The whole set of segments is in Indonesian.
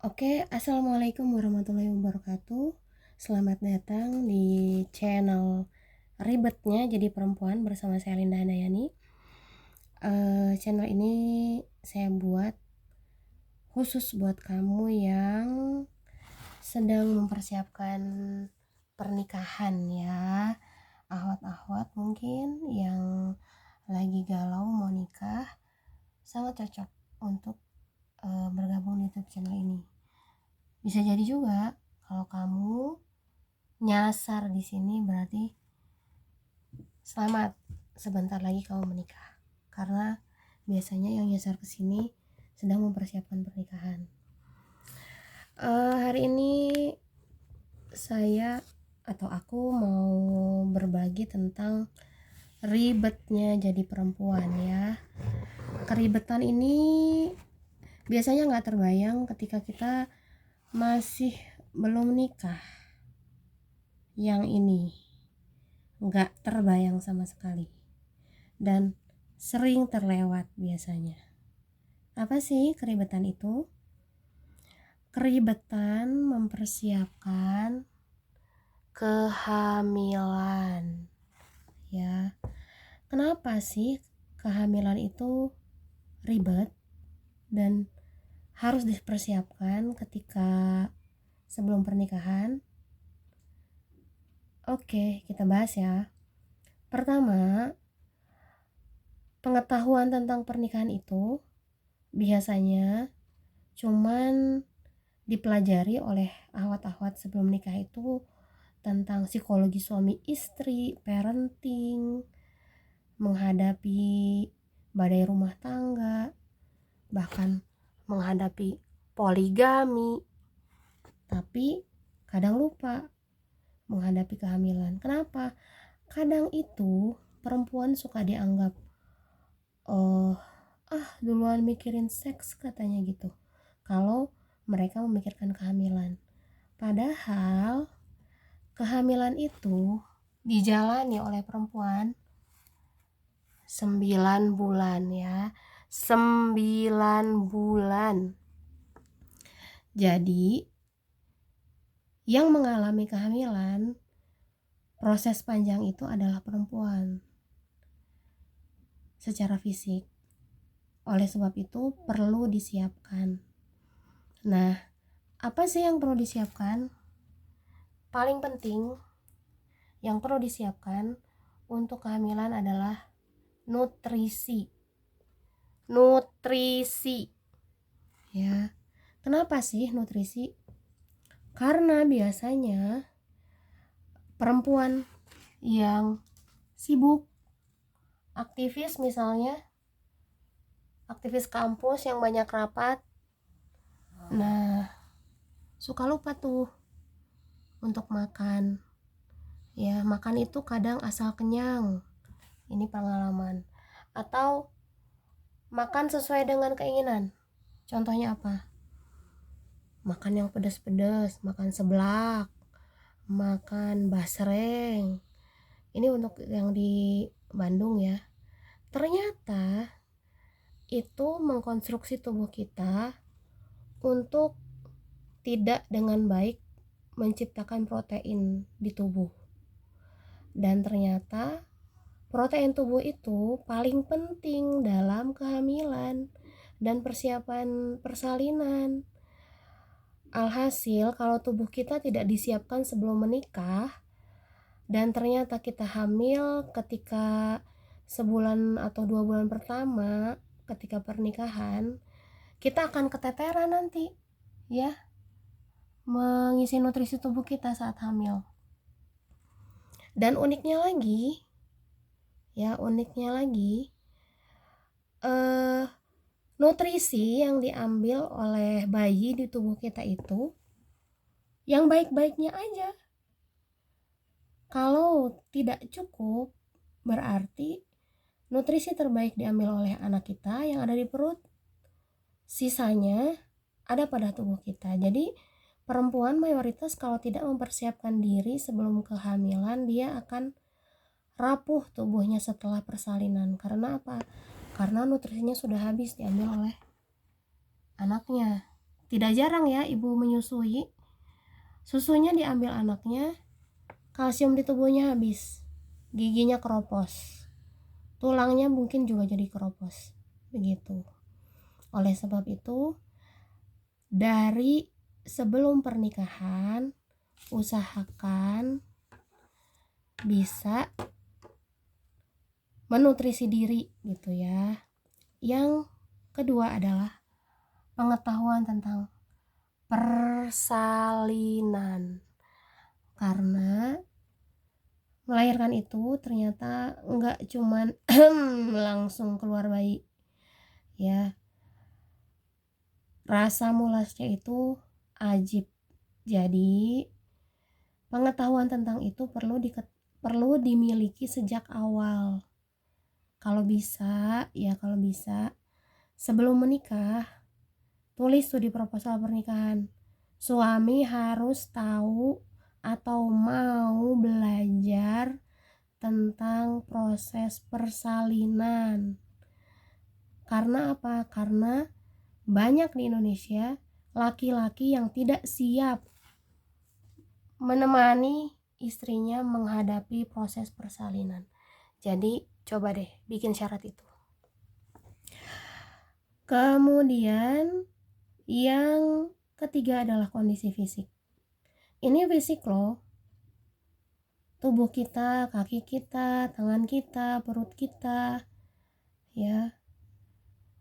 Oke, assalamualaikum warahmatullahi wabarakatuh. Selamat datang di channel Ribetnya Jadi Perempuan bersama saya Linda Handayani. Channel ini saya buat khusus buat kamu yang sedang mempersiapkan pernikahan ya. Ahwat-ahwat mungkin yang lagi galau mau nikah, sangat cocok untuk bergabung di YouTube channel ini. Bisa jadi juga kalau kamu nyasar di sini berarti selamat, sebentar lagi kamu menikah. Karena biasanya yang nyasar ke sini sedang mempersiapkan pernikahan. Hari ini saya atau aku mau berbagi tentang ribetnya jadi perempuan ya. Keribetan ini biasanya nggak terbayang ketika kita masih belum nikah. Yang ini nggak terbayang sama sekali dan sering terlewat biasanya. Apa sih keribetan itu? Keribetan mempersiapkan kehamilan ya. Kenapa sih kehamilan itu ribet dan harus dipersiapkan ketika sebelum pernikahan? Oke, kita bahas ya. Pertama, pengetahuan tentang pernikahan itu biasanya cuman dipelajari oleh ahwat-ahwat sebelum nikah itu tentang psikologi suami istri, parenting, menghadapi badai rumah tangga, bahkan menghadapi poligami. Tapi kadang lupa menghadapi kehamilan. Kenapa? Kadang itu perempuan suka dianggap duluan mikirin seks katanya gitu kalau mereka memikirkan kehamilan. Padahal kehamilan itu dijalani oleh perempuan 9 bulan ya. 9 bulan. Jadi yang mengalami kehamilan proses panjang itu adalah perempuan secara fisik. Oleh sebab itu perlu disiapkan. Nah, apa sih yang perlu disiapkan? Paling penting yang perlu disiapkan untuk kehamilan adalah nutrisi. Nutrisi. Ya. Kenapa sih nutrisi? Karena biasanya perempuan yang sibuk, aktivis misalnya, aktivis kampus yang banyak rapat, nah suka lupa tuh untuk makan. Ya, makan itu kadang asal kenyang. Ini pengalaman. Atau makan sesuai dengan keinginan. Contohnya apa? Makan yang pedas-pedas, makan seblak, makan basreng. Ini untuk yang di Bandung ya. Ternyata itu mengkonstruksi tubuh kita untuk tidak dengan baik menciptakan protein di tubuh. Dan ternyata protein tubuh itu paling penting dalam kehamilan dan persiapan persalinan. Alhasil kalau tubuh kita tidak disiapkan sebelum menikah dan ternyata kita hamil ketika sebulan atau 2 bulan pertama ketika pernikahan, kita akan keteteran nanti ya mengisi nutrisi tubuh kita saat hamil. Dan uniknya lagi nutrisi yang diambil oleh bayi di tubuh kita itu yang baik-baiknya aja. Kalau tidak cukup, berarti nutrisi terbaik diambil oleh anak kita yang ada di perut, sisanya ada pada tubuh kita. Jadi perempuan mayoritas kalau tidak mempersiapkan diri sebelum kehamilan, dia akan rapuh tubuhnya setelah persalinan. Karena apa? Karena nutrisinya sudah habis diambil oleh anaknya. tidak jarang ya ibu menyusui, susunya diambil anaknya, kalsium di tubuhnya habis, giginya keropos, tulangnya mungkin juga jadi keropos, begitu. Oleh sebab itu, dari sebelum pernikahan usahakan bisa menutrisi diri gitu ya. Yang kedua adalah pengetahuan tentang persalinan, karena melahirkan itu ternyata enggak cuman langsung keluar bayi ya, rasa mulasnya itu ajib. Jadi pengetahuan tentang itu perlu dimiliki sejak awal. Kalau bisa sebelum menikah tulis tuh di proposal pernikahan, suami harus tahu atau mau belajar tentang proses persalinan. Karena apa? Karena banyak di Indonesia laki-laki yang tidak siap menemani istrinya menghadapi proses persalinan. Jadi coba deh bikin syarat itu. Kemudian yang ketiga adalah kondisi fisik. Ini fisik loh. Tubuh kita, kaki kita, tangan kita, perut kita. Ya.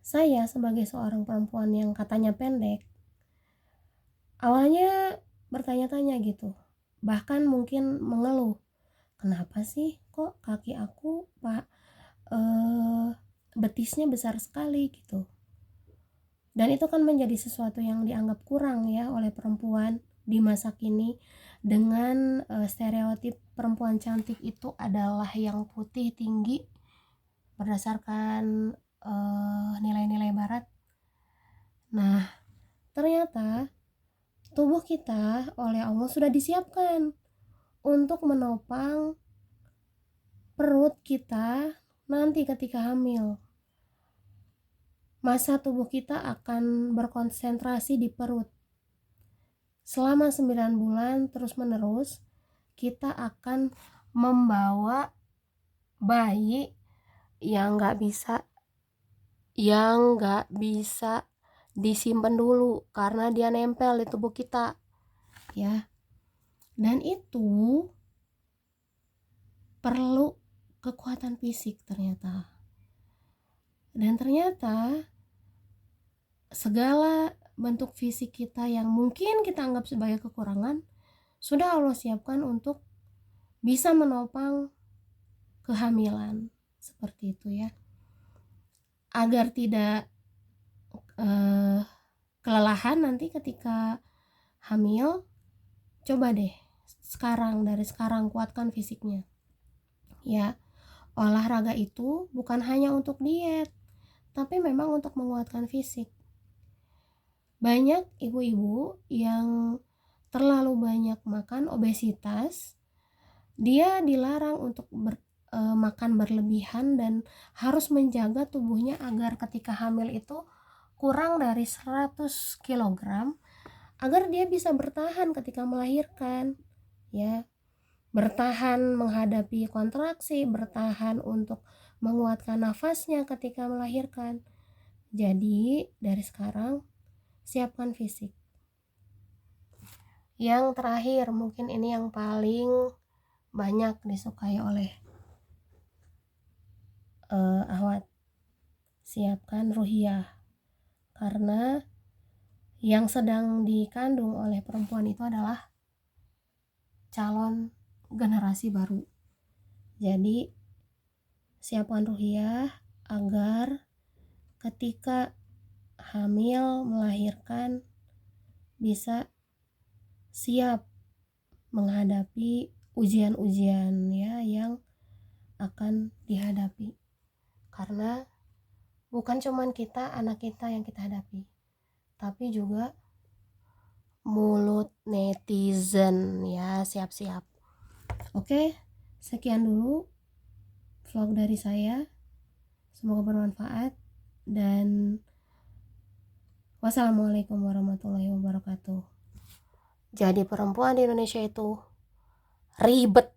Saya sebagai seorang perempuan yang katanya pendek, awalnya bertanya-tanya gitu. Bahkan mungkin mengeluh. Kenapa sih kok kaki aku, Pak, betisnya besar sekali gitu. Dan itu kan menjadi sesuatu yang dianggap kurang ya oleh perempuan di masa kini, dengan stereotip perempuan cantik itu adalah yang putih, tinggi, berdasarkan nilai-nilai barat. Nah, ternyata tubuh kita oleh Allah sudah disiapkan untuk menopang perut kita nanti ketika hamil. Masa tubuh kita akan berkonsentrasi di perut. Selama 9 bulan terus menerus kita akan membawa bayi yang gak bisa disimpan dulu karena dia nempel di tubuh kita ya. Dan itu perlu kekuatan fisik ternyata. Dan ternyata segala bentuk fisik kita yang mungkin kita anggap sebagai kekurangan sudah Allah siapkan untuk bisa menopang kehamilan, seperti itu ya. Agar tidak kelelahan nanti ketika hamil, coba deh dari sekarang kuatkan fisiknya ya. Olahraga itu bukan hanya untuk diet, tapi memang untuk menguatkan fisik. Banyak ibu-ibu yang terlalu banyak makan, obesitas, dia dilarang untuk makan berlebihan dan harus menjaga tubuhnya agar ketika hamil itu kurang dari 100 kg agar dia bisa bertahan ketika melahirkan ya, bertahan menghadapi kontraksi, bertahan untuk menguatkan nafasnya ketika melahirkan. Jadi dari sekarang siapkan fisik. Yang terakhir, mungkin ini yang paling banyak disukai oleh ahwat, siapkan ruhiyah. Karena yang sedang dikandung oleh perempuan itu adalah calon generasi baru. Jadi siapkan ruhiyah agar ketika hamil melahirkan bisa siap menghadapi ujian-ujian ya yang akan dihadapi. Karena bukan cuman kita, anak kita yang kita hadapi, tapi juga mulut netizen ya, siap-siap. Oke, sekian dulu vlog dari saya. Semoga bermanfaat dan Wassalamualaikum warahmatullahi wabarakatuh. Jadi perempuan di Indonesia itu ribet.